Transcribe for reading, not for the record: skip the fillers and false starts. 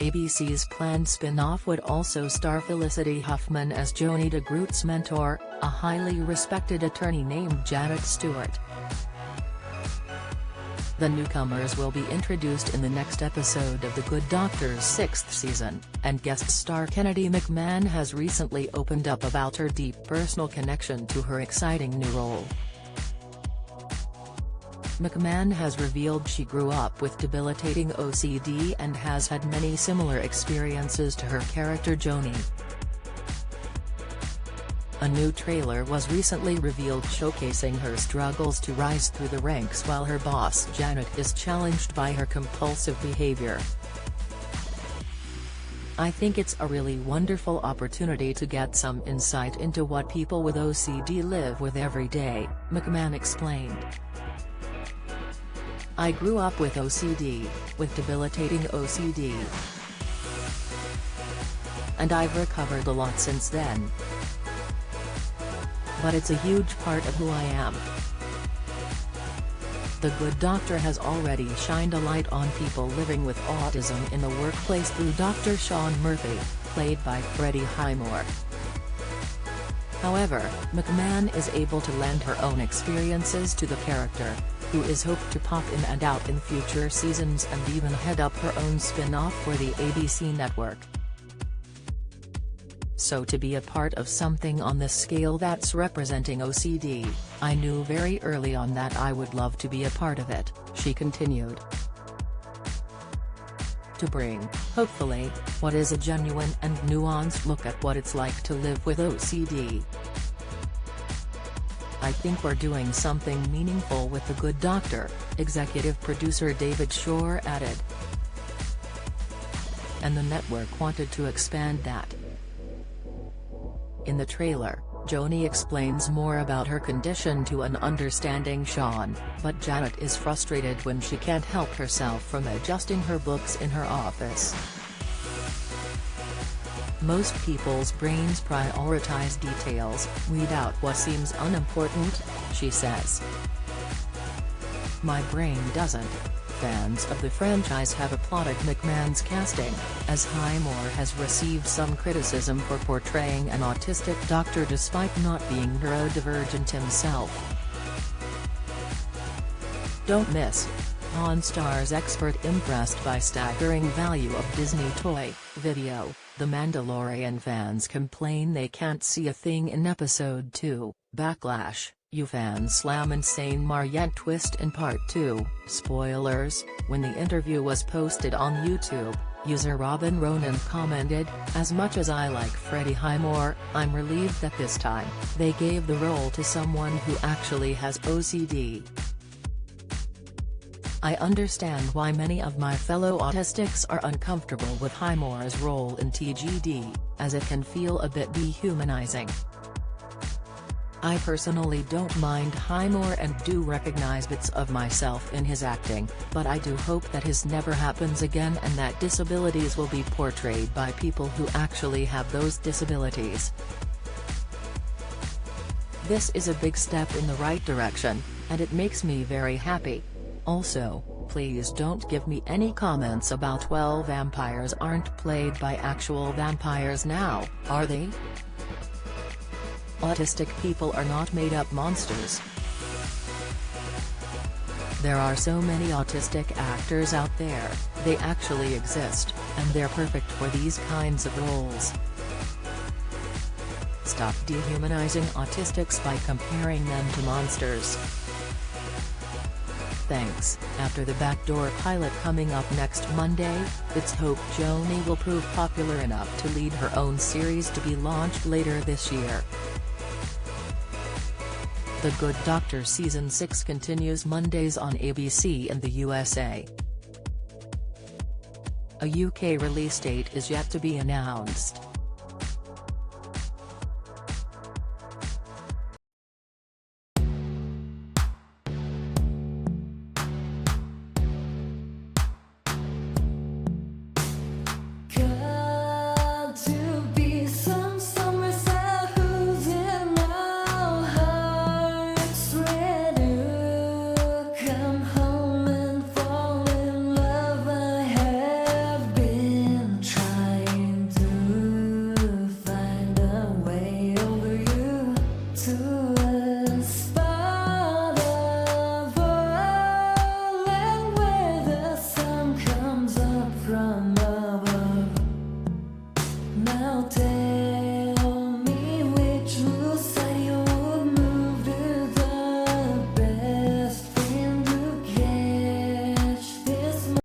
ABC's planned spin-off would also star Felicity Huffman as Joni DeGroote's mentor, a highly respected attorney named Janet Stewart. The newcomers will be introduced in the next episode of The Good Doctor's 6th season, and guest star Kennedy McMahon has recently opened up about her deep personal connection to her exciting new role. McMahon has revealed she grew up with debilitating OCD and has had many similar experiences to her character Joni. A new trailer was recently revealed showcasing her struggles to rise through the ranks while her boss Janet is challenged by her compulsive behavior. "I think it's a really wonderful opportunity to get some insight into what people with OCD live with every day," McMahon explained. "I grew up with OCD, with debilitating OCD. And I've recovered a lot since then. But it's a huge part of who I am." The Good Doctor has already shined a light on people living with autism in the workplace through Dr. Sean Murphy, played by Freddie Highmore. However, McMahon is able to lend her own experiences to the character, who is hoped to pop in and out in future seasons and even head up her own spin-off for the ABC network. "So to be a part of something on this scale that's representing OCD, I knew very early on that I would love to be a part of it," she continued. "To bring, hopefully, what is a genuine and nuanced look at what it's like to live with OCD. I think we're doing something meaningful with The Good Doctor," executive producer David Shore added. "And the network wanted to expand that." In the trailer, Joni explains more about her condition to an understanding Sean, but Janet is frustrated when she can't help herself from adjusting her books in her office. "Most people's brains prioritize details, weed out what seems unimportant," she says. "My brain doesn't." Fans of the franchise have applauded McMahon's casting, as Highmore has received some criticism for portraying an autistic doctor despite not being neurodivergent himself. Don't miss. Pawn Stars expert impressed by staggering value of Disney toy video. The Mandalorian fans complain they can't see a thing in Episode 2, Backlash. You fans slam insane Mariette twist in Part 2, spoilers. When the interview was posted on YouTube, user Robin Ronan commented, "As much as I like Freddie Highmore, I'm relieved that this time, they gave the role to someone who actually has OCD. I understand why many of my fellow autistics are uncomfortable with Highmore's role in TGD, as it can feel a bit dehumanizing. I personally don't mind Highmore and do recognize bits of myself in his acting, but I do hope that his never happens again and that disabilities will be portrayed by people who actually have those disabilities. This is a big step in the right direction, and it makes me very happy. Also, please don't give me any comments about well vampires aren't played by actual vampires now, are they? Autistic people are not made-up monsters. There are so many autistic actors out there, they actually exist, and they're perfect for these kinds of roles. Stop dehumanizing autistics by comparing them to monsters. Thanks. After the Backdoor pilot coming up next Monday, it's hoped Joni will prove popular enough to lead her own series to be launched later this year. The Good Doctor Season 6 continues Mondays on ABC in the USA. A UK release date is yet to be announced.